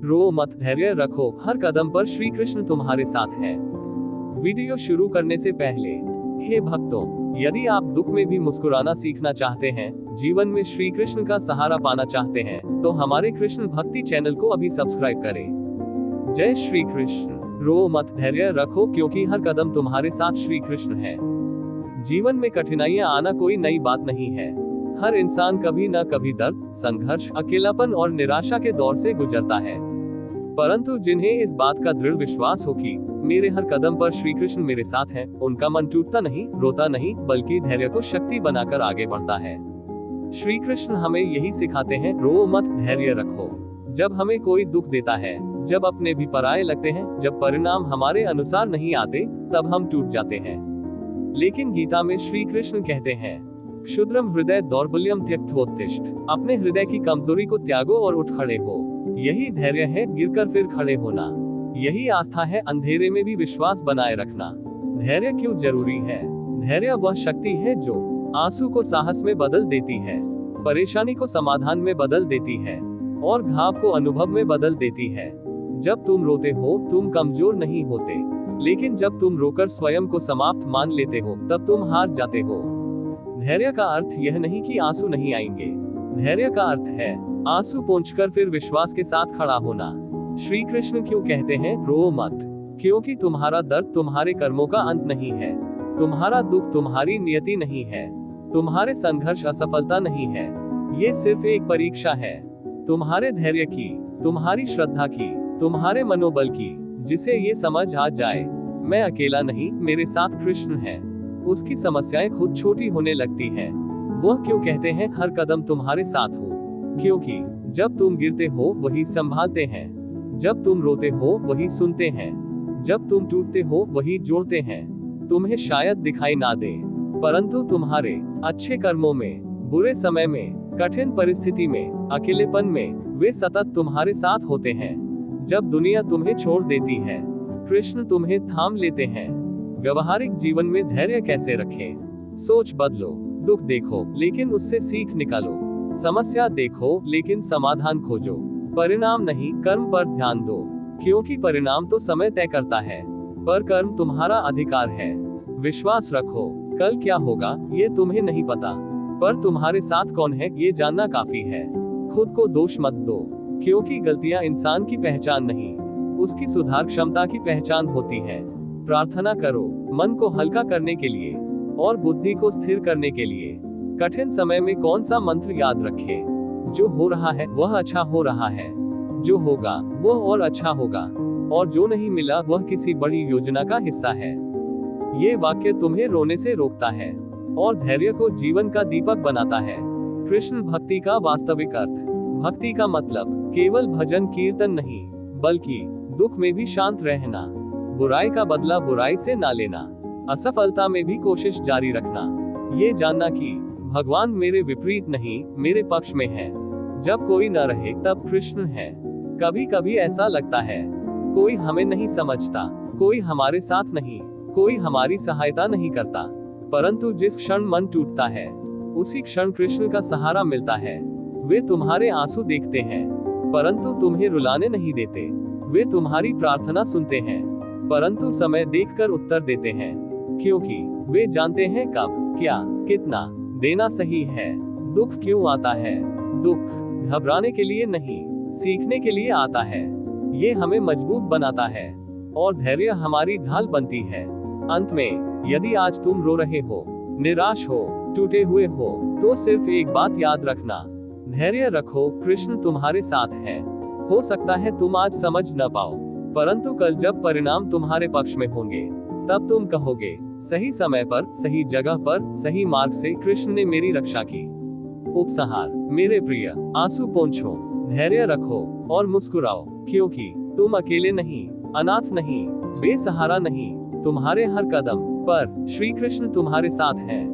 रो मत, धैर्य रखो, हर कदम पर श्री कृष्ण तुम्हारे साथ है। वीडियो शुरू करने से पहले, हे भक्तों, यदि आप दुख में भी मुस्कुराना सीखना चाहते हैं, जीवन में श्री कृष्ण का सहारा पाना चाहते हैं, तो हमारे कृष्ण भक्ति चैनल को अभी सब्सक्राइब करें। जय श्री कृष्ण। रो मत, धैर्य रखो, क्योंकि हर कदम तुम्हारे साथ श्री कृष्ण है। जीवन में कठिनाइयां आना कोई नई बात नहीं है। हर इंसान कभी न कभी दर्द, संघर्ष, अकेलापन और निराशा के दौर से गुजरता है। परंतु जिन्हें इस बात का दृढ़ विश्वास हो कि मेरे हर कदम पर श्री कृष्ण मेरे साथ हैं, उनका मन टूटता नहीं, रोता नहीं, बल्कि धैर्य को शक्ति बनाकर आगे बढ़ता है। श्री कृष्ण हमें यही सिखाते हैं, रो मत, धैर्य रखो। जब हमें कोई दुख देता है, जब अपने भी पराये लगते हैं, जब परिणाम हमारे अनुसार नहीं आते, तब हम टूट जाते हैं। लेकिन गीता में श्री कृष्ण कहते हैं, क्षुद्रम हृदय दौर्बल्यम त्यक्त्वोत्तिष्ठ, अपने हृदय की कमजोरी को त्यागो और उठ खड़े हो। यही धैर्य है, गिरकर फिर खड़े होना। यही आस्था है, अंधेरे में भी विश्वास बनाए रखना। धैर्य क्यों जरूरी है? धैर्य वह शक्ति है जो आंसू को साहस में बदल देती है, परेशानी को समाधान में बदल देती है और घाव को अनुभव में बदल देती है। जब तुम रोते हो, तुम कमजोर नहीं होते, लेकिन जब तुम रोकर स्वयं को समाप्त मान लेते हो, तब तुम हार जाते हो। धैर्य का अर्थ यह नहीं कि आंसू नहीं आएंगे। धैर्य का अर्थ है आंसू पोंछकर फिर विश्वास के साथ खड़ा होना। श्री कृष्ण क्यों कहते हैं, रो मत? क्योंकि तुम्हारा दर्द तुम्हारे कर्मों का अंत नहीं है, तुम्हारा दुख तुम्हारी नियति नहीं है, तुम्हारे संघर्ष असफलता नहीं है। ये सिर्फ एक परीक्षा है, तुम्हारे धैर्य की, तुम्हारी श्रद्धा की, तुम्हारे मनोबल की। जिसे ये समझ आ जाए, मैं अकेला नहीं, मेरे साथ कृष्ण है, उसकी समस्याएं खुद छोटी होने लगती हैं। वह क्यों कहते हैं, हर कदम तुम्हारे साथ हो? क्योंकि जब तुम गिरते हो, वही संभालते हैं। जब तुम रोते हो, वही सुनते हैं। जब तुम टूटते हो, वही जोड़ते हैं। तुम्हें शायद दिखाई ना दे, परंतु तुम्हारे अच्छे कर्मों में, बुरे समय में, कठिन परिस्थिति में, अकेलेपन में, वे सतत तुम्हारे साथ होते हैं। जब दुनिया तुम्हें छोड़ देती है, कृष्ण तुम्हें थाम लेते हैं। व्यवहारिक जीवन में धैर्य कैसे रखें? सोच बदलो, दुख देखो, लेकिन उससे सीख निकालो। समस्या देखो, लेकिन समाधान खोजो। परिणाम नहीं, कर्म पर ध्यान दो, क्योंकि परिणाम तो समय तय करता है, पर कर्म तुम्हारा अधिकार है। विश्वास रखो, कल क्या होगा ये तुम्हें नहीं पता, पर तुम्हारे साथ कौन है ये जानना काफी है। खुद को दोष मत दो, क्योंकि गलतियां इंसान की पहचान नहीं, उसकी सुधार क्षमता की पहचान होती है। प्रार्थना करो, मन को हल्का करने के लिए और बुद्धि को स्थिर करने के लिए। कठिन समय में कौन सा मंत्र याद रखें? जो हो रहा है वह अच्छा हो रहा है, जो होगा वह और अच्छा होगा, और जो नहीं मिला वह किसी बड़ी योजना का हिस्सा है। ये वाक्य तुम्हें रोने से रोकता है और धैर्य को जीवन का दीपक बनाता है। कृष्ण भक्ति का वास्तविक अर्थ। भक्ति का मतलब केवल भजन कीर्तन नहीं, बल्कि दुख में भी शांत रहना, बुराई का बदला बुराई से ना लेना, असफलता में भी कोशिश जारी रखना, ये जानना कि भगवान मेरे विपरीत नहीं, मेरे पक्ष में है। जब कोई न रहे तब कृष्ण है। कभी कभी ऐसा लगता है कोई हमें नहीं समझता, कोई हमारे साथ नहीं, कोई हमारी सहायता नहीं करता, परंतु जिस क्षण मन टूटता है, उसी क्षण कृष्ण का सहारा मिलता है। वे तुम्हारे आंसू देखते हैं, परंतु तुम्हें रुलाने नहीं देते। वे तुम्हारी प्रार्थना सुनते हैं, परंतु समय देखकर उत्तर देते हैं, क्योंकि वे जानते हैं कब, क्या, कितना देना सही है। दुख क्यों आता है? दुख घबराने के लिए नहीं, सीखने के लिए आता है। ये हमें मजबूत बनाता है और धैर्य हमारी ढाल बनती है। अंत में, यदि आज तुम रो रहे हो, निराश हो, टूटे हुए हो, तो सिर्फ एक बात याद रखना, धैर्य रखो, कृष्ण तुम्हारे साथ है। हो सकता है तुम आज समझ न पाओ, परंतु कल जब परिणाम तुम्हारे पक्ष में होंगे, तब तुम कहोगे, सही समय पर, सही जगह पर, सही मार्ग से कृष्ण ने मेरी रक्षा की। उपसंहार। मेरे प्रिय, आंसू पोंछो, धैर्य रखो और मुस्कुराओ, क्योंकि तुम अकेले नहीं, अनाथ नहीं, बेसहारा नहीं। तुम्हारे हर कदम पर श्री कृष्ण तुम्हारे साथ हैं।